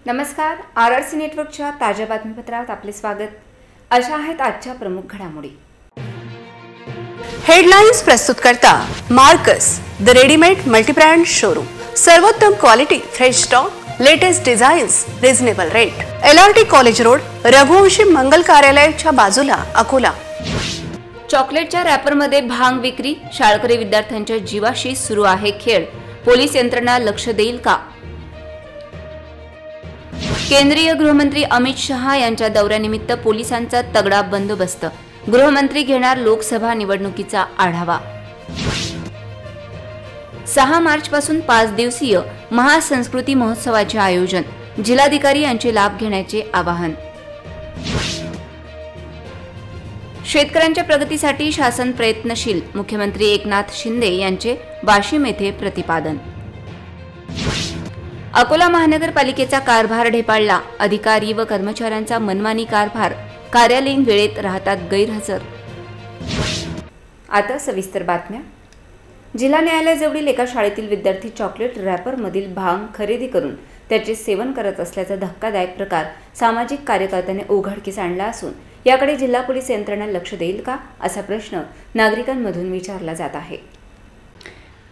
नमस्कार, RRC नेटवर्कच्या ताज्या बातमीपत्रात आपले स्वागत। अशा आहेत आजच्या प्रमुख घडामोडी। हेडलाइन्स प्रस्तुत करता Marcus the readymade multibrand showroom. सर्वोत्तम quality, fresh stock, latest designs, reasonable rate. LRT college road, Raghuvanshi Mangal कार्यालयाच्या बाजूला, अकोला। चॉकलेटच्या रॅपरमध्ये भांग विक्री, शाळकरी विद्यार्थ्यांच्या जीवाशी सुरू आहे खेळ, पोलीस यंत्रणा लक्ष देईल का? केंद्रीय गृहमंत्री अमित शहा यांच्या दौऱ्यानिमित्त पोलिसांचा तगडा बंदोबस्त, गृहमंत्री घेणार लोकसभा निवडणुकीचा आढावा। 6 मार्च पासून 5 दिवसीय महासंस्कृती महोत्सवाचे आयोजन, जिल्हाधिकारी यांचे लाभ घेण्याचे आवाहन। शेतकऱ्यांच्या प्रगतीसाठी शासन प्रयत्नशील, मुख्यमंत्री एकनाथ शिंदे यांचे वाशिम येथे प्रतिपादन। अकोला महानगरपालिकेचा कारभार ढेपाळला, अधिकारी व कर्मचाऱ्यांचा मनमानी कारभार, कार्यालयीन वेळेत राहतात गैरहजर। आता सविस्तर बातम्या। जिल्हा न्यायालयाजवळील एका शाळेतील विद्यार्थी चॉकलेट रॅपरमधील भांग खरेदी करून त्याचे सेवन करत असल्याचा धक्कादायक प्रकार सामाजिक कार्यकर्त्याने उघडकीस आणला असून याकडे जिल्हा पोलीस यंत्रणा लक्ष देईल का, असा प्रश्न नागरिकांमधून विचारला जात आहे।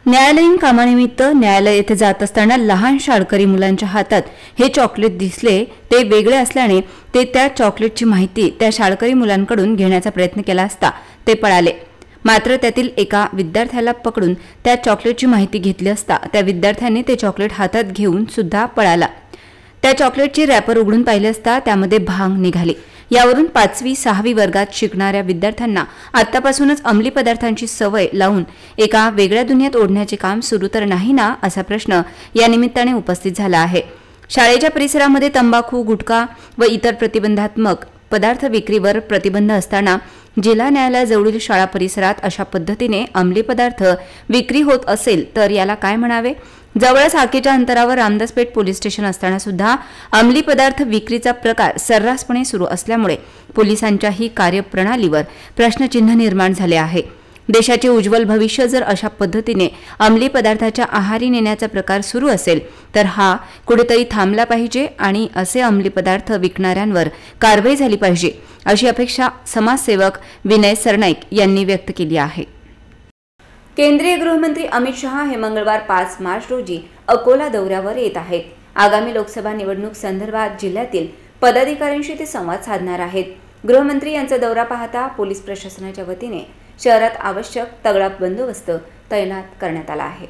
न्यायालयीन कामानिमित्त न्यायालय येथे जात असताना लहान शाळकरी मुलांच्या हातात हे चॉकलेट दिसले। ते वेगळे असल्याने ते त्या चॉकलेटची माहिती त्या शाळकरी मुलांकडून घेण्याचा प्रयत्न केला असता ते पळाले। मात्र त्यातील एका विद्यार्थ्याला पकडून त्या चॉकलेटची माहिती घेतली असता त्या विद्यार्थ्याने ते चॉकलेट हातात घेऊन सुद्धा पळाला। त्या चॉकलेटची रॅपर उघडून पाहिले असता त्यामध्ये भांग निघाली। यावरून 5वी 6वी वर्गात शिकणाऱ्या विद्यार्थ्यांना आतापासूनच अंमली पदार्थांची सवय लावून एका वेगळ्या दुनियेत ओढण्याचे काम सुरू तर नाही ना, असा प्रश्न या निमित्ताने उपस्थित झाला आहे। शाळेच्या परिसरामध्ये तंबाखू, गुटखा व इतर प्रतिबंधात्मक पदार्थ विक्रीवर प्रतिबंध असताना जिल्हा न्यायालयाजवळील शाळा परिसरात अशा पद्धतीने अंमली पदार्थ विक्री होत असेल तर याला काय म्हणावे? जवळच हाकेच्या अंतरावर रामदासपेठ पोलीस स्टेशन असताना सुद्धा अंमली पदार्थ विक्रीचा प्रकार सर्रासपणे सुरू असल्यामुळे पोलिसांच्याही कार्यप्रणालीवर प्रश्नचिन्ह निर्माण झाले आहे। देशाचे उज्ज्वल भविष्य जर अशा पद्धतीने अंमली पदार्थाच्या आहारी नेण्याचा प्रकार सुरू असेल तर हा कुठेतरी थांबला पाहिजे आणि असे अंमली पदार्थ विकणाऱ्यांवर कारवाई झाली पाहिजे, अशी अपेक्षा समाजसेवक विनय सरनाईक यांनी व्यक्त केली आहे। केंद्रीय गृहमंत्री अमित शहा हे मंगळवार 5 मार्च रोजी अकोला दौऱ्यावर येत आहेत। आगामी लोकसभा निवडणूक संदर्भात जिल्ह्यातील पदाधिकाऱ्यांशी ते संवाद साधणार आहेत। गृहमंत्री यांचा दौरा पाहता पोलीस प्रशासनाच्या वतीने शहरात आवश्यक तगडा बंदोबस्त तैनात करण्यात आला आहे।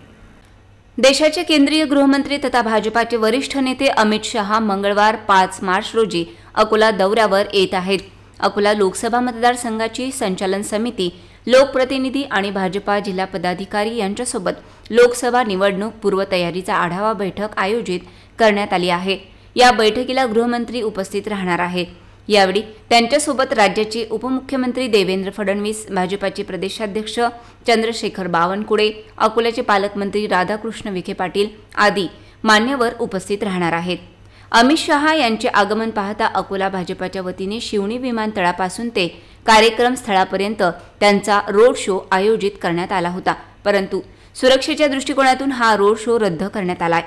देशाचे केंद्रीय गृहमंत्री तथा भाजपाचे वरिष्ठ नेते अमित शहा मंगळवार 5 मार्च रोजी अकोला दौऱ्यावर येत आहेत। अकोला लोकसभा मतदारसंघाची संचालन समिती, लोकप्रतिनिधी आणि भाजपा जिल्हा पदाधिकारी यांच्यासोबत लोकसभा निवडणूक पूर्वतयारीचा आढावा बैठक आयोजित करण्यात आली आहे। या बैठकीला गृहमंत्री उपस्थित राहणार आहेत। यावेळी त्यांच्यासोबत राज्याचे उपमुख्यमंत्री देवेंद्र फडणवीस, भाजपाचे प्रदेशाध्यक्ष चंद्रशेखर बावनकुळे, अकोल्याचे पालकमंत्री राधाकृष्ण विखे पाटील आदी मान्यवर उपस्थित राहणार आहेत। अमित शहा यांचे आगमन पाहता अकोला भाजपाच्या वतीने शिवणी विमानतळापासून ते कार्यक्रम स्थळापर्यंत त्यांचा रोड शो आयोजित करण्यात आला होता, परंतु सुरक्षेच्या दृष्टिकोनातून हा रोड शो रद्द करण्यात आलाय।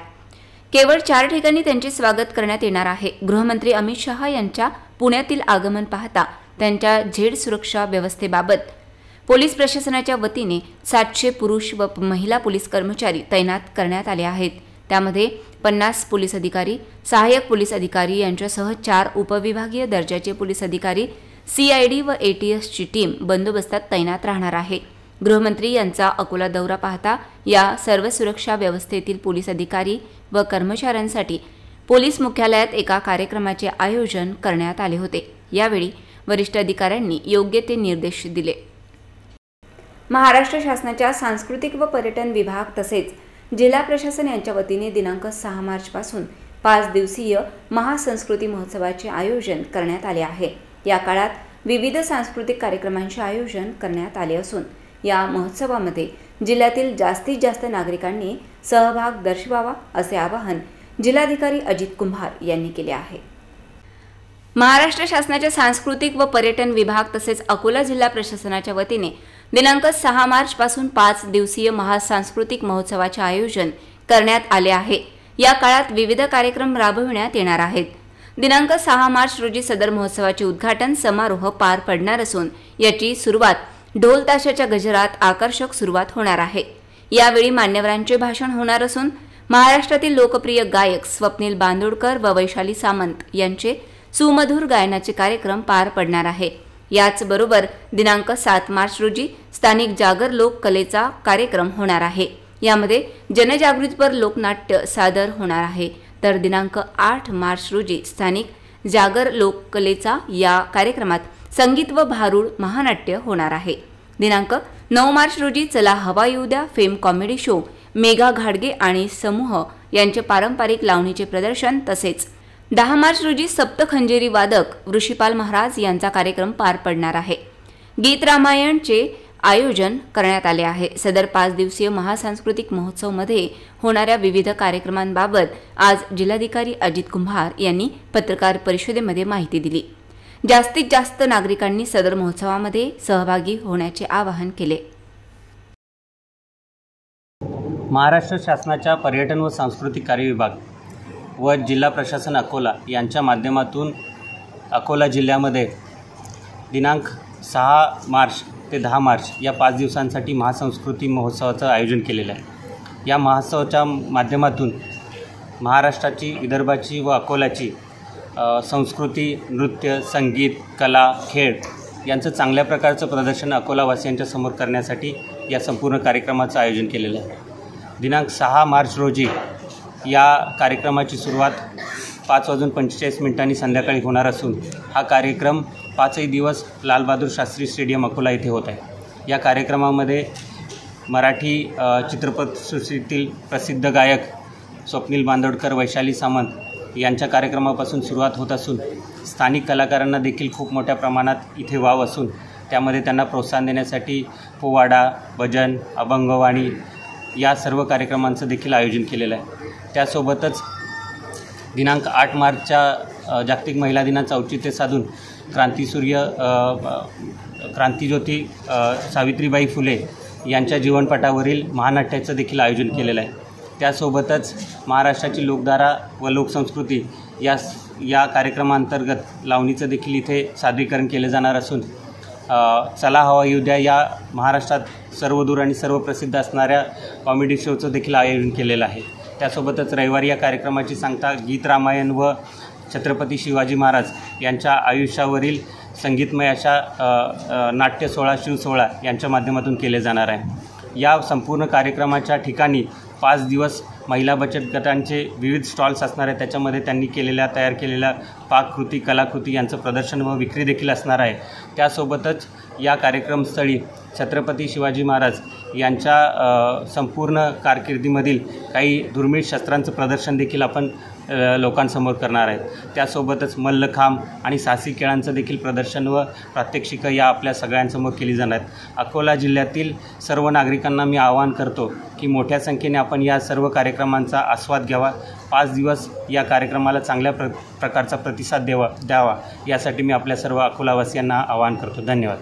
केवळ 4 ठिकाणी त्यांचे स्वागत करण्यात येणार आहे। गृहमंत्री अमित शहा यांच्या पुण्यातील आगमन पाहता त्यांच्या झेड सुरक्षा व्यवस्थेबाबत पोलीस प्रशासनाच्या वतीने 700 पुरुष व महिला पोलीस कर्मचारी तैनात करण्यात आले आहेत। त्यामध्ये 50 पोलीस अधिकारी, सहाय्यक पोलीस अधिकारी यांच्यासह 4 उपविभागीय दर्जाचे पोलीस अधिकारी, CID व ATS ची टीम बंदोबस्तात तैनात राहणार आहे। गृहमंत्री यांचा अकोला दौरा पाहता या सर्व सुरक्षा व्यवस्थेतील पोलीस अधिकारी व कर्मचाऱ्यांसाठी पोलीस मुख्यालयात एका कार्यक्रमाचे आयोजन करण्यात आले होते। यावेळी वरिष्ठ अधिकाऱ्यांनी योग्य ते निर्देश दिले। महाराष्ट्र शासनाच्या सांस्कृतिक व पर्यटन विभाग तसेच जिल्हा प्रशासन यांच्या वतीने दिनांक 6 मार्च पासून 5 दिवसीय महासंस्कृती महोत्सवाचे आयोजन करण्यात आले आहे। या काळात विविध सांस्कृतिक कार्यक्रमांचे आयोजन करण्यात आले असून या महोत्सवामध्ये जिल्ह्यातील जास्तीत जास्त नागरिकांनी सहभाग दर्शवावा, असे आवाहन जिल्हाधिकारी अजित कुंभार यांनी केले आहे। महाराष्ट्र शासनाच्या सांस्कृतिक व पर्यटन विभाग तसेच अकोला जिल्हा प्रशासनाच्या वतीने दिनांक 6 मार्च पासून 5 दिवसीय महासांस्कृतिक महोत्सवाचे आयोजन करण्यात आले आहे। या काळात विविध कार्यक्रम राबविण्यात येणार आहेत। दिनांक 6 मार्च रोजी सदर महोत्सवाचे उद्घाटन समारोह पार पडणार असून याची सुरुवात ढोल ताशाच्या गजरात आकर्षक सुरुवात होणार आहे। यावेळी मान्यवरांचे भाषण होणार असून महाराष्ट्रातील लोकप्रिय गायक स्वप्नील बांदोडकर व वैशाली सामंत यांचे सुमधुर गायनाचे कार्यक्रम पार पडणार आहे। याचबरोबर दिनांक 7 मार्च रोजी स्थानिक जागर लोक कलेचा कार्यक्रम होणार आहे। यामध्ये जनजागृतीपर लोकनाट्य सादर होणार आहे। तर दिनांक 8 मार्च रोजी स्थानिक जागर लोक कलेचा या कार्यक्रमात संगीत व भारूड महानाट्य होणार आहे। दिनांक 9 मार्च रोजी चला हवा येऊ द्या फेम कॉमेडी शो मेघा घाडगे आणि समूह यांचे पारंपरिक लावणीचे प्रदर्शन तसेच 10 मार्च रोजी सप्तखंजेरी वादक ऋषिपाल महाराज यांचा कार्यक्रम पार पडणार आहे। गीत रामायणचे आयोजन करण्यात आले आहे। सदर 5 दिवसीय महासांस्कृतिक महोत्सव मध्ये होणाऱ्या विविध कार्यक्रमांबाबत आज जिल्हाधिकारी अजित कुंभार यांनी पत्रकार परिषदेमध्ये माहिती दिली। जास्तीत जास्त नागरिकांनी सदर महोत्सवामध्ये सहभागी होण्याचे आवाहन केले। महाराष्ट्र शासनाच्या पर्यटन व सांस्कृतिक कार्य विभाग व जिल्हा प्रशासन अकोला यांच्या माध्यमातून अकोला जिल्ह्यामध्ये दिनांक 6 मार्च ते 10 मार्च या 5 दिवसांसाठी महासंस्कृती महोत्सवाचं आयोजन केलेलं आहे। या महोत्सवाच्या माध्यमातून महाराष्ट्राची, विदर्भाची व अकोल्याची संस्कृती, नृत्य, संगीत, कला, खेळ यांचं चांगल्या प्रकारचं प्रदर्शन अकोलावासियांच्या समोर करण्यासाठी या संपूर्ण कार्यक्रमाचं आयोजन केलेलं आहे। दिनांक 6 मार्च रोजी या कार्यक्रमाची सुरुवात 5:45 संध्याकाळी होणार असून हा कार्यक्रम 5ही दिवस लालबहादूर शास्त्री स्टेडियम अकोला येथे होत आहे। या कार्यक्रमामध्ये मराठी चित्रपटसृष्टीतील प्रसिद्ध गायक स्वप्नील बांदोडकर, वैशाली सामंत यांच्या कार्यक्रमापासून सुरुवात होत असून स्थानिक कलाकारांना देखील खूप मोठ्या प्रमाणात इथे वाव असून त्यामध्ये त्यांना प्रोत्साहन देण्यासाठी पोवाडा, भजन, अभंगवाणी या सर्व कार्यक्रमांचं देखील आयोजन केलेलं आहे। त्यासोबतच दिनांक 8 मार्चच्या जागतिक महिला दिनाचं औचित्य साधून क्रांतिज्योती सावित्रीबाई फुले यांच्या जीवनपटावरील महानाट्याचं देखील आयोजन केलेलं आहे। त्यासोबतच महाराष्ट्राची लोकधारा व लोकसंस्कृती या कार्यक्रमांतर्गत लावणीचं देखील इथे सादरीकरण केले जाणार असून चला हवा येऊ द्या या महाराष्ट्रात सर्वदूर आणि सर्व प्रसिद्ध असणाऱ्या कॉमेडी शोचं देखील आयोजन केलेलं आहे। त्यासोबतच रविवारी या कार्यक्रमाची सांगता गीत रामायण व छत्रपती शिवाजी महाराज यांच्या आयुष्यावरील संगीतमय अशा नाट्य सोहळा, शिवसोहळा यांच्या माध्यमातून केले जाणार आहे। या संपूर्ण कार्यक्रमाच्या ठिकाणी 5 दिवस महिला बचत गटांचे विविध स्टॉल्स असणार आहेत। त्याच्यामध्ये त्यांनी तयार केलेल्या पाककृती, कलाकृती यांचं प्रदर्शन व विक्री देखील असणार आहे। त्यासोबतच या कार्यक्रमस्थळी छत्रपती शिवाजी महाराज यांच्या संपूर्ण कारकिर्दीमधील काही दुर्मिळ शस्त्रांचं प्रदर्शन देखील आपण लोकांसमोर करणार आहेत। त्यासोबतच मल्लखांब आणि साहसी खेळांचं देखील प्रदर्शन व प्रात्यक्षिकं या आपल्या सगळ्यांसमोर केली जाणार आहेत। अकोला जिल्ह्यातील सर्व नागरिकांना मी आवाहन करतो की मोठ्या संख्येने आपण या सर्व कार्यक्रमांचा आस्वाद घ्यावा। 5 दिवस या कार्यक्रमाला चांगल्या प्रकारचा प्रतिसाद द्यावा यासाठी मी आपल्या सर्व अकोलावासियांना आवाहन करतो। धन्यवाद।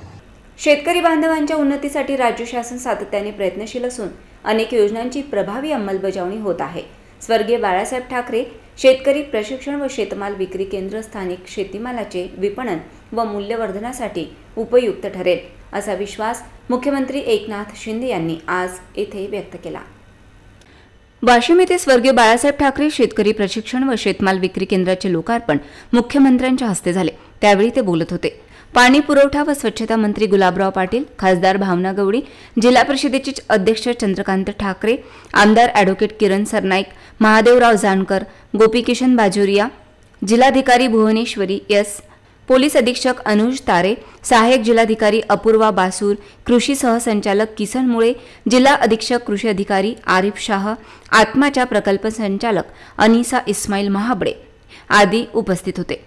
शेतकरी बांधवांच्या उन्नतीसाठी राज्य शासन सातत्याने प्रयत्नशील असून अनेक योजनांची प्रभावी अंमलबजावणी होत आहे। स्वर्गीय बाळासाहेब ठाकरे शेतकरी प्रशिक्षण व शेतमाल विक्री केंद्र स्थानिक शेतीमालाचे विपणन व मूल्यवर्धनासाठी उपयुक्त ठरेल असा विश्वास मुख्यमंत्री एकनाथ शिंदे यांनी आज येथे व्यक्त केला। वाशिम येथे स्वर्गीय बाळासाहेब ठाकरे शेतकरी प्रशिक्षण व शेतमाल विक्री केंद्राचे लोकार्पण मुख्यमंत्र्यांच्या हस्ते झाले। त्यावेळी ते बोलत होते। पाणी पुरवठा व स्वच्छता मंत्री गुलाबराव पाटील, खासदार भावना गवळी, जिल्हा परिषदेचे अध्यक्ष चंद्रकांत ठाकरे, आमदार ॲडव्होकेट किरण सरनाईक, महादेवराव जानकर, गोपीकिशन बाजोरिया, जिल्हाधिकारी भुवनेश्वरी एस, पोलीस अधीक्षक अनुज तारे, सहाय्यक जिल्हाधिकारी अपूर्वा बासूर, कृषी सहसंचालक किसन मुळे, जिल्हा अधीक्षक कृषी अधिकारी आरिफ शाह, आत्माच्या प्रकल्प संचालक अनिसा इस्माईल महाबडे आदी उपस्थित होते।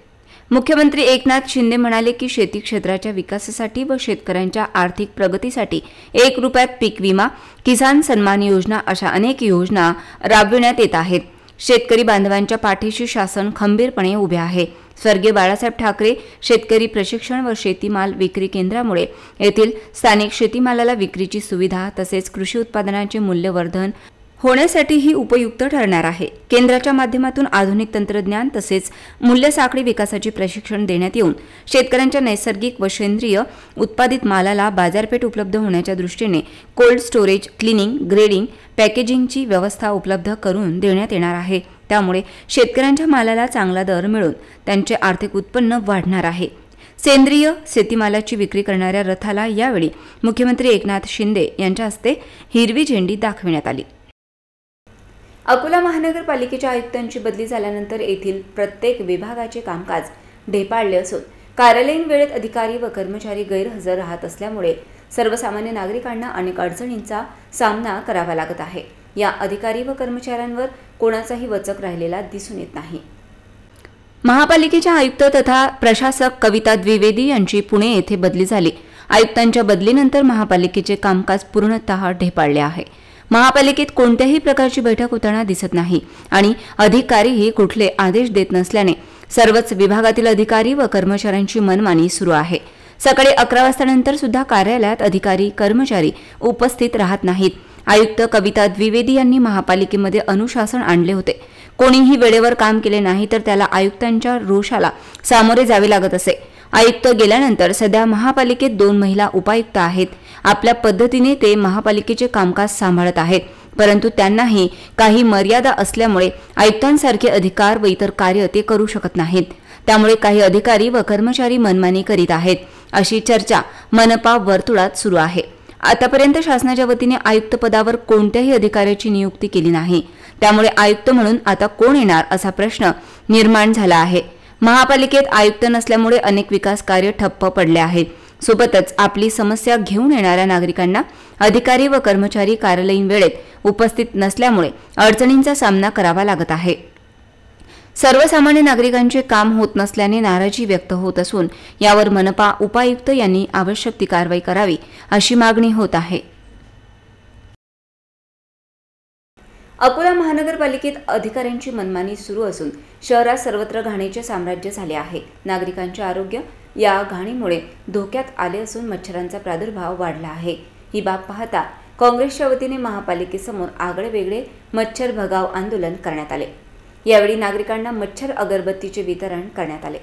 मुख्यमंत्री एकनाथ शिंदे म्हणाले की शेती क्षेत्राच्या विकासासाठी व शेतकऱ्यांच्या आर्थिक प्रगतीसाठी 1 रुपयात पीक विमा, किसान सन्मान योजना अशा अनेक योजना राबविण्यात येत आहेत। शेतकरी बांधवांच्या पाठीशी शासन खंबीरपणे उभे आहे। स्वर्गीय बाळासाहेब ठाकरे शेतकरी प्रशिक्षण व शेतीमाल विक्री केंद्रामुळे येथील स्थानिक शेतीमालाला विक्रीची सुविधा तसेच कृषी उत्पादनांचे मूल्यवर्धन होण्यासाठीही उपयुक्त ठरणार आहे। केंद्राच्या माध्यमातून आधुनिक तंत्रज्ञान तसेच मूल्य साखळी विकासाचे प्रशिक्षण देण्यात येऊन शेतकऱ्यांच्या नैसर्गिक व सेंद्रिय उत्पादित मालाला बाजारपेठ उपलब्ध होण्याच्या दृष्टीने कोल्ड स्टोरेज, क्लिनिंग, ग्रेडिंग, पॅकेजिंगची व्यवस्था उपलब्ध करून देण्यात येणार आहे। त्यामुळे शेतकऱ्यांच्या मालाला चांगला दर मिळून त्यांचे आर्थिक उत्पन्न वाढणार आहे। सेंद्रिय शेतीमालाची विक्री करणाऱ्या रथाला यावेळी मुख्यमंत्री एकनाथ शिंदे यांच्या हस्ते हिरवी झेंडी दाखविण्यात आली। अकोला महानगरपालिकेच्या आयुक्तांची बदली झाल्यानंतर येथील प्रत्येक विभागाचे कामकाज ढेपाळले असून कार्यालयीन वेळेत अधिकारी व कर्मचारी गैरहजर राहत असल्यामुळे सर्वसामान्य नागरिकांना अनेक अडचणींचा सामना करावा लागत आहे। या अधिकारी व कर्मचाऱ्यांवर कोणाचाही वचक राहिलेला दिसून येत नाही। महापालिकेच्या आयुक्त तथा प्रशासक कविता द्विवेदी यांची पुणे येथे बदली झाली। आयुक्तांच्या बदलीनंतर महापालिकेचे कामकाज पूर्णतः ढेपाळले आहे। महापालिकेत कोणत्याही प्रकारची बैठक होताना दिसत नाही आणि अधिकारीही कुठले आदेश देत नसल्याने सर्वच विभागातील अधिकारी व कर्मचाऱ्यांची मनमानी सुरू आहे। सकाळी 11 वाजतानंतर सुद्धा कार्यालयात अधिकारी कर्मचारी उपस्थित राहत नाहीत। आयुक्त कविता द्विवेदी यांनी महापालिकेमध्ये अनुशासन आणले होते। कोणीही वेळेवर काम केले नाही तर त्याला आयुक्तांच्या रोषाला सामोरे जावे लागत असे। आयुक्त गेल्यानंतर सध्या महापालिकेत 2 महिला उपायुक्त आहेत। आपल्या पद्धतीने ते महापालिकेचे कामकाज सांभाळत आहेत, परंतु त्यांनाही काही मर्यादा असल्यामुळे आयुक्तांसारखे अधिकार व इतर कार्य ते करू शकत नाहीत। त्यामुळे काही अधिकारी व कर्मचारी मनमानी करीत आहेत, अशी चर्चा मनपा वर्तुळात सुरू आहे। आतापर्यंत शासनाच्या वतीने आयुक्त पदावर कोणत्याही अधिकाऱ्याची नियुक्ती केली नाही। त्यामुळे आयुक्त म्हणून आता कोण येणार असा प्रश्न निर्माण झाला आहे। महापालिकेत आयुक्त नसल्यामुळे अनेक विकास कार्य ठप्प पडले आहेत। सोबतच आपली समस्या घेऊन येणाऱ्या नागरिकांना अधिकारी व कर्मचारी कार्यालयीन वेळेत उपस्थित नसल्यामुळे अडचणींचा सामना करावा लागत आहे। सर्वसामान्य नागरिकांचे काम होत नसल्याने नाराजी व्यक्त होत असून यावर मनपा उपायुक्त यांनी आवश्यक ती कारवाई करावी अशी मागणी होत आहे। अकोला महानगरपालिकेत अधिकाऱ्यांची मनमानी सुरू असून शहरात सर्वत्र घाणीचे साम्राज्य झाले आहे। नागरिकांचे आरोग्य या घाणीमुळे धोक्यात आले असून मच्छरांचा प्रादुर्भाव वाढला आहे। ही बाब पाहता काँग्रेसच्या वतीने महापालिकेसमोर आगळेवेगळे मच्छर भगाव आंदोलन करण्यात आले। यावेळी नागरिकांना मच्छर अगरबत्तीचे वितरण करण्यात आले।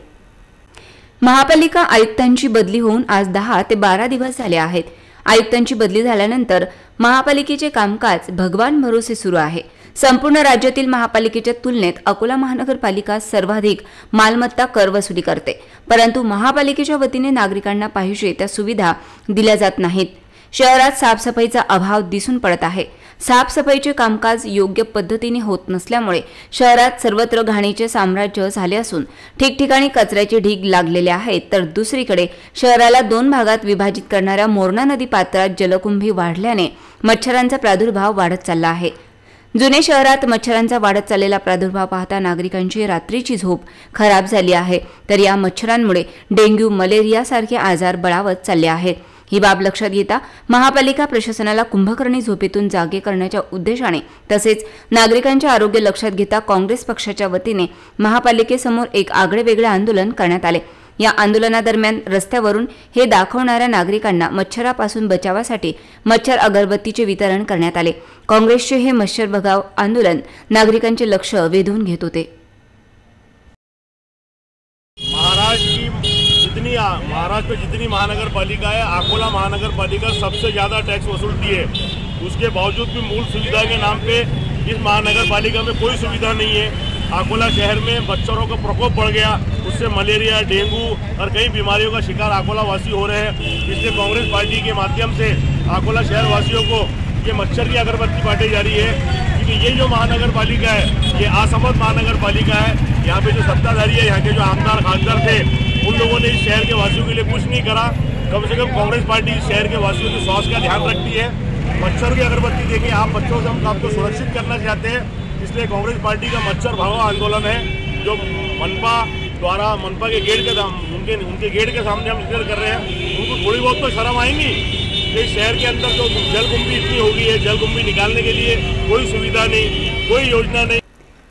महापालिका आयुक्तांची बदली होऊन आज 10 ते 12 दिवस झाले आहेत। आयुक्तांची बदली झाल्यानंतर महापालिकेचे कामकाज भगवान भरोसे सुरू आहे। संपूर्ण राज्यातील महापालिकेच्या तुलनेत अकोला महानगरपालिका सर्वाधिक मालमत्ता कर वसुली करते, परंतु महापालिकेच्या वतीने नागरिकांना पाहिजे त्या सुविधा दिल्या जात नाहीत। शहरात साफसफाईचा अभाव दिसून पडत आहे। साफसफाईचे कामकाज योग्य पद्धतीने होत नसल्यामुळे शहरात सर्वत्र घाणीचे साम्राज्य झाले असून ठिकठिकाणी कचऱ्याचे ढीग लागलेले आहेत, तर दुसरीकडे शहराला 2 भागात विभाजित करणाऱ्या मोरणा नदी पात्रात जलकुंभी वाढल्याने मच्छरांचा प्रादुर्भाव वाढत चालला आहे। जुने शहरात मच्छरांचा वाढत चाललेला प्रादुर्भाव पाहता नागरिकांची रात्रीची झोप खराब झाली आहे, तर या मच्छरांमुळे डेंग्यू, मलेरिया सारखे आजार बळावत चालले आहेत। ही बाब लक्षात घेता महापालिका प्रशासनाला कुंभकर्णी झोपेतून जागे करण्याच्या उद्देशाने तसेच नागरिकांचे आरोग्य लक्षात घेता काँग्रेस पक्षाच्या वतीने महापालिकेसमोर एक आगळेवेगळे आंदोलन करण्यात आले। या आंदोलनादरम्यान रस्त्यावरून हे दाखवणाऱ्या नागरिकांना मच्छरापासून बचावासाठी मच्छर अगरबत्तीचे वितरण करण्यात आले। काँग्रेसचे हे मच्छर भगाव आंदोलन नागरिकांचे लक्ष वेधून घेत होते। महाराष्ट्र में जितनी महानगर पालिका है, अकोला महानगर पालिका सबसे ज़्यादा टैक्स वसूलती है। उसके बावजूद भी मूल सुविधा के नाम पे इस महानगर पालिका में कोई सुविधा नहीं है। अकोला शहर में मच्छरों का प्रकोप बढ़ गया, उससे मलेरिया, डेंगू और कई बीमारियों का शिकार अकोला वासी हो रहे हैं। इसलिए कांग्रेस पार्टी के माध्यम से अकोला शहर वासियों को ये मच्छर की अगरबत्ती बांटी जा रही है, क्योंकि ये जो महानगर पालिका है ये असमर्थ महानगर पालिका है। यहाँ पे जो सत्ताधारी है, यहाँ के जो आमदार खासदार थे, उन लोगों ने इस शहर के वासियों के लिए कुछ नहीं करा। कम से कम कांग्रेस पार्टी इस शहर के वासियों के स्वास्थ्य का ध्यान रखती है। मच्छर की अगरबत्ती देखिए, आप बच्चों से हम आपको सुरक्षित करना चाहते हैं, इसलिए कांग्रेस पार्टी का मच्छर भगाओ आंदोलन है जो मनपा द्वारा मनपा के गेट के उनके गेट के सामने हम निकल कर रहे हैं। उनको थोड़ी बहुत तो शर्म आएंगी। इस शहर के अंदर जो जलकुंभी इतनी हो गई है, जलकुंभी निकालने के लिए कोई सुविधा नहीं, कोई योजना नहीं।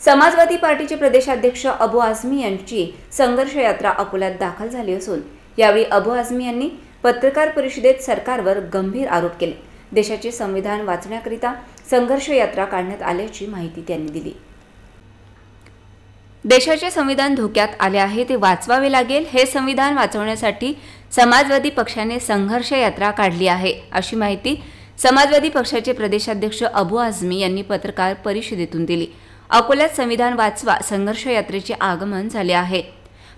समाजवादी पार्टीचे प्रदेशाध्यक्ष अबू आझमी यांची संघर्ष यात्रा अकोल्यात दाखल झाली असून यावेळी अबू आझमी यांनी पत्रकार परिषदेत सरकारवर गंभीर आरोप केले। देशाचे संविधान वाचण्याकरिता संघर्ष यात्रा काढण्यात आल्याची माहिती त्यांनी दिली. देशाचे संविधान धोक्यात आले आहे, ते वाचवावे लागेल. हे संविधान वाचवण्यासाठी समाजवादी पक्षाने संघर्ष यात्रा काढली आहे, अशी माहिती समाजवादी पक्षाचे प्रदेशाध्यक्ष अबू आझमी यांनी पत्रकार परिषदेतून दिली. अकोल्यात संविधान वाचवा संघर्ष यात्रेचे आगमन झाले आहे.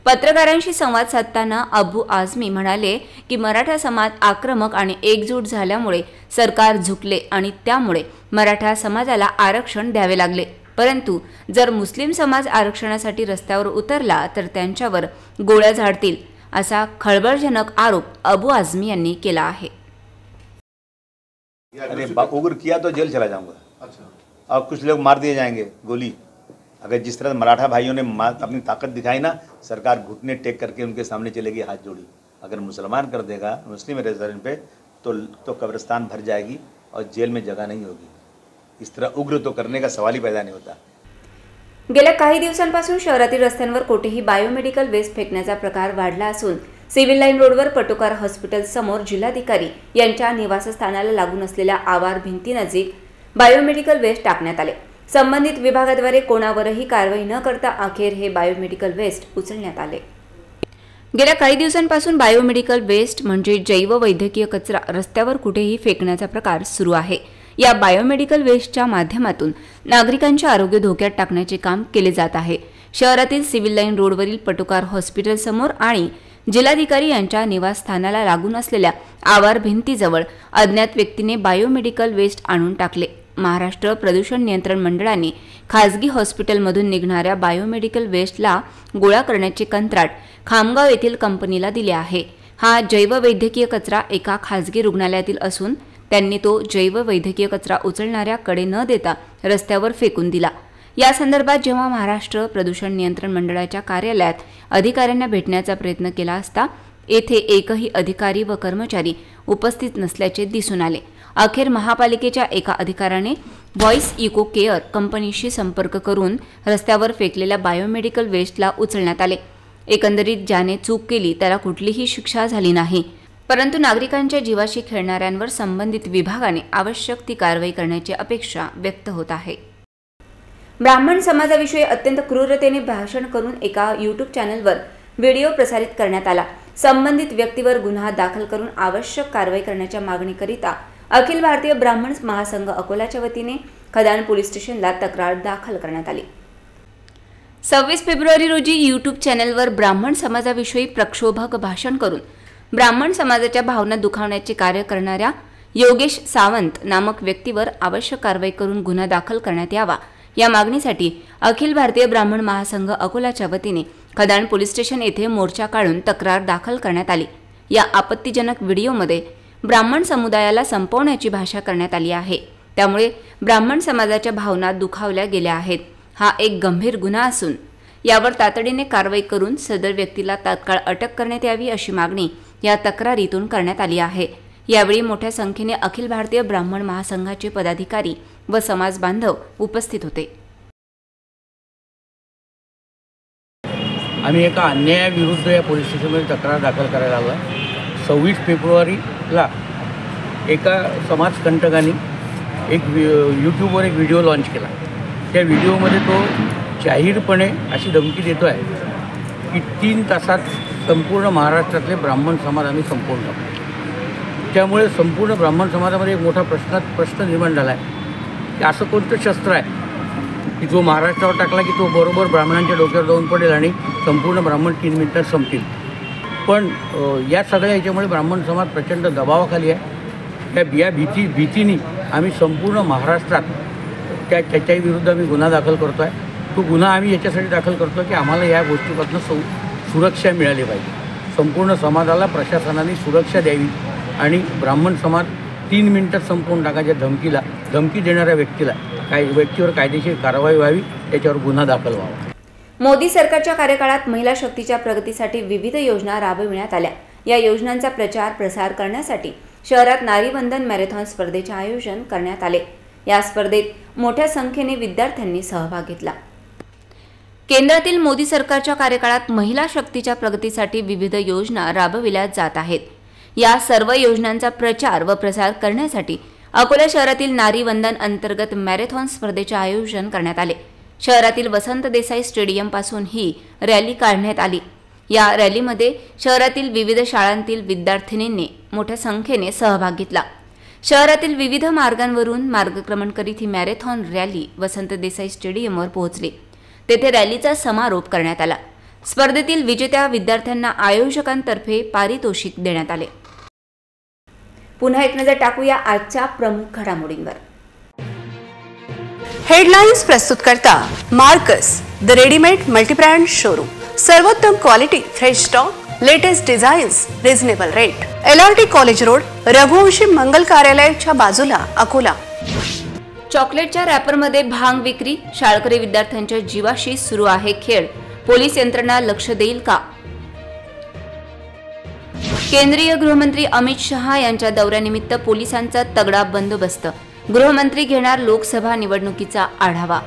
पत्रकारांशी संवाद साधताना अबू आझमी म्हणाले की मराठा समाज आक्रमक आणि एकजूट झाल्यामुळे सरकार झुकले आणि त्यामुळे मराठा समाजाला आरक्षण द्यावे लागले. परंतु जर मुस्लिम समाज आरक्षणासाठी रस्त्यावर उतरला तर त्यांच्यावर गोळ्या झाडतील, असा खळबळजनक आरोप अबू आझमी यांनी केला आहे. अरे उग्र किया तो जेल चला जाऊंगा. अच्छा. और कुछ लोग मार दिए जाएंगे गोली. अगर जिस तरह मराठा भाइयों ने अपनी ताकत दिखाई ना, सरकार घुटने टेक करके उनके सामने चलेगी हाथ जोड़ी. अगर मुसलमान कर देगा मुस्लिम रेजिडेंट पे तो कब्रिस्तान भर जाएगी और जेल में जगह नहीं होगी. इस तरह उग्र तो करने का सवाल ही पैदा नहीं होता. गेल्या काही दिवसांपासून शहरातील रस्त्यांवर कोठेही बायोमेडिकल वेस्ट फेकण्याचा प्रकार वाढला असून सिव्हिल लाईन रोडवर पटोकार हॉस्पिटल समोर जिल्हाधिकारी यांच्या निवासस्थानाला लागून असलेल्या आवार भिंतीनजीक बायोमेडिकल वेस्ट टाकण्यात आले. संबंधित विभागाद्वारे कोणावरही कारवाई न करता अखेर हे बायोमेडिकल वेस्ट उचलण्यात आले. गेल्या काही दिवसांपासून बायोमेडिकल वेस्ट म्हणजे जैववैद्यकीय कचरा रस्त्यावर कुठेही फेकण्याचा प्रकार सुरू आहे. या बायोमेडिकल वेस्टच्या माध्यमातून नागरिकांचे आरोग्य धोक्यात टाकण्याचे काम केले जात आहे. शहरातील सिव्हिल लाईन रोडवरील पटोकार हॉस्पिटल समोर आणि जिल्हाधिकारी यांच्या निवासस्थानाला लागून असलेल्या आवार भिंतीजवळ अज्ञात व्यक्तीने बायोमेडिकल वेस्ट आणून टाकले. महाराष्ट्र प्रदूषण नियंत्रण मंडळाने खासगी हॉस्पिटलमधून निघणाऱ्या बायोमेडिकल वेस्टला गोळा करण्याचे कंत्राट खामगाव येथील कंपनीला दिले आहे. हा जैववैद्यकीय कचरा एका खासगी रुग्णालयातील असून त्यांनी तो जैववैद्यकीय कचरा उचलणाऱ्याकडे न देता रस्त्यावर फेकून दिला. या संदर्भात जेव्हा महाराष्ट्र प्रदूषण नियंत्रण मंडळाच्या कार्यालयात अधिकाऱ्यांना भेटण्याचा प्रयत्न केला असता येथे एकही अधिकारी व कर्मचारी उपस्थित नसल्याचे दिसून आले. अखेर महापालिकेच्या एका अधिकाऱ्याने व्हॉइस इको केअर कंपनीशी संपर्क करून रस्त्यावर फेकलेल्या बायोमेडिकल वेस्टला उचलण्यात आले. एकंदरीत ज्याने चूक केली त्याला कुठलीही शिक्षा झाली नाही, परंतु नागरिकांच्या जीवाशी खेळणाऱ्यांवर संबंधित विभागाने आवश्यक ती कारवाई करण्याची अपेक्षा व्यक्त होत आहे. ब्राह्मण समाजाविषयी अत्यंत क्रूरतेने भाषण करून एका यूट्यूब चॅनलवर व्हिडिओ प्रसारित करण्यात आला. संबंधित व्यक्तीवर गुन्हा दाखल करून आवश्यक कारवाई करण्याच्या मागणीकरिता अखिल भारतीय ब्राह्मण महासंघ अकोलाच्या वतीने खदान पोलीस स्टेशनला तक्रार दाखल करण्यात आली. 26 फेब्रुवारी रोजी यूट्यूब चॅनलवर ब्राह्मण समाजाविषयी प्रक्षोभक भाषण करून ब्राह्मण समाजाच्या भावना दुखावण्याचे कार्य करणाऱ्या योगेश सावंत नामक व्यक्तीवर आवश्यक कारवाई करून गुन्हा दाखल करण्यात यावा या मागणीसाठी अखिल भारतीय ब्राह्मण महासंघ अकोलाच्या वतीने खदान पोलीस स्टेशन येथे मोर्चा काढून तक्रार दाखल करण्यात आली. या आपत्तीजनक व्हिडिओमध्ये ब्राह्मण समुदायाला संपवण्याची भाषा करण्यात आली आहे. त्यामुळे ब्राह्मण समाजाच्या भावना दुखावल्या गेल्या आहेत. हा एक गंभीर गुन्हा असून यावर तातडीने कारवाई करून सदर व्यक्तीला तात्काळ अटक करण्यात यावी अशी मागणी या तक्रारीतून करण्यात आली आहे. यावेळी मोठ्या संख्येने अखिल भारतीय ब्राह्मण महासंघाचे पदाधिकारी व समाज बांधव उपस्थित होते. आम्ही एका अन्यायाविरुद्ध या पोलीस स्टेशनमध्ये तक्रार दाखल करायला आलो आहे. 26 फेब्रुवारीला एका समाजकंटकाने एक यूट्यूबवर एक व्हिडिओ लॉन्च केला. त्या व्हिडिओमध्ये तो जाहीरपणे अशी धमकी देतो आहे की 3 तासात संपूर्ण महाराष्ट्रातले ब्राह्मण समाज आम्ही संपवून टाकू. त्यामुळे संपूर्ण ब्राह्मण समाजामध्ये एक मोठा प्रश्न निर्माण झाला आहे की असं कोणतं शस्त्र आहे की जो महाराष्ट्रावर टाकला की तो बरोबर ब्राह्मणांच्या डोक्यावर जाऊन पडेल आणि संपूर्ण ब्राह्मण 3 मिनिटात संपतील. पण या सगळ्या ह्याच्यामुळे ब्राह्मण समाज प्रचंड दबावाखाली आहे. या भीतीने आम्ही संपूर्ण महाराष्ट्रात त्याच्याही विरुद्ध आम्ही गुन्हा दाखल करतो आहे. तो गुन्हा आम्ही याच्यासाठी दाखल करतो की आम्हाला या गोष्टीपासून सुरक्षा मिळाली पाहिजे. संपूर्ण समाजाला प्रशासनाने सुरक्षा द्यावी आणि ब्राह्मण समाज 3 मिनिटात संपवून टाकायच्या धमकी देणाऱ्या व्यक्तीवर कायदेशीर कारवाई व्हावी, त्याच्यावर गुन्हा दाखल व्हावा. मोदी सरकारच्या कार्यकाळात महिला शक्तीच्या प्रगतीसाठी विविध योजना राबविण्यात आल्या. या योजनांचा प्रचार प्रसार करण्यासाठी शहरात नारीवंदन मॅरेथॉन स्पर्धेचे आयोजन करण्यात आले. या स्पर्धेत मोठ्या संख्येने विद्यार्थ्यांनी सहभाग घेतला. केंद्रातील मोदी सरकारच्या कार्यकाळात महिला शक्तीच्या प्रगतीसाठी विविध योजना राबविल्या जात आहेत. या सर्व योजनांचा प्रचार व प्रसार करण्यासाठी अकोला शहरातील नारी वंदन अंतर्गत मॅरेथॉन स्पर्धेचे आयोजन करण्यात आले। शहरातील वसंत देसाई स्टेडियम पासून ही रॅली काढण्यात आली। या रॅलीमध्ये शहरातील विविध शाळांतील विद्यार्थिनींनी मोठ्या संख्येने सहभाग घेतला। शहरातील विविध मार्गांवरून मार्गक्रमण करीत ही मॅरेथॉन रॅली वसंत देसाई स्टेडियमवर पोहोचली। तेथे रॅलीचा समारोप करण्यात आला। स्पर्धेतील विजेत्या विद्यार्थ्यांना आयोजकांतर्फे पारितोषिक देण्यात आले। पुन्हा एक नजर टाकूया आजच्या प्रमुख घडामोडींवर। हेडलाइन्स प्रस्तुत करता Marcus the readymade multibrand showroom. सर्वोत्तम quality, fresh stock, latest designs, reasonable rate. LRT college road, Raghuvanshi Mangal कार्यालयाच्या बाजूला, अकोला। चॉकलेटच्या रॅपरमध्ये भांग विक्री, शाळकरी विद्यार्थ्यांच्या जीवाशी सुरू आहे खेळ, पोलीस यंत्रणा लक्ष देईल का? केंद्रीय गृहमंत्री अमित शहा यांच्या दौऱ्यानिमित्त पोलिसांचा तगडा बंदोबस्त, गृहमंत्री घेणार लोकसभा निवडणुकीचा आढावा।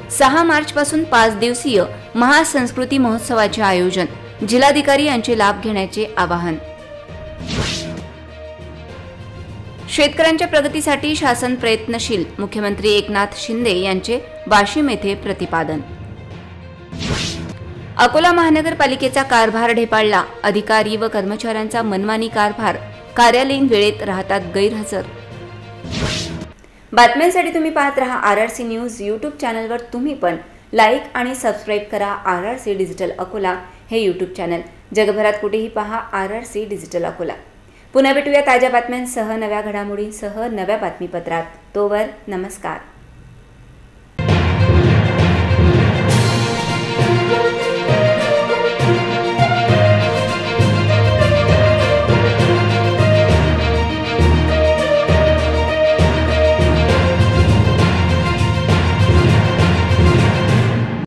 6 मार्च पासून 5 दिवसीय महासंस्कृती महोत्सवाचे आयोजन, जिल्हाधिकारी यांचे लाभ घेण्याचे आवाहन। शेतकऱ्यांच्या प्रगतीसाठी शासन प्रयत्नशील, मुख्यमंत्री एकनाथ शिंदे यांचे वाशिम येथे प्रतिपादन। अकोला महानगरपालिकेचा कारभार ढेपाळला, अधिकारी व कर्मचाऱ्यांचा मनमानी कारभार, कार्यालयीन वेळेत राहतात गैरहजर। बातम्यांसाठी तुम्ही पाहत रहा RRC न्यूज। YouTube चॅनलवर तुम्ही पण लाईक आणि सबस्क्राईब करा RRC डिजिटल अकोला हे YouTube चॅनल। जगभरात कुठेही पहा RRC डिजिटल अकोला। पुन्हा भेटूया ताज्या बातम्यांसह, नव्या घडामोडींसह, नव्या बातमीपत्रात। तोवर नमस्कार।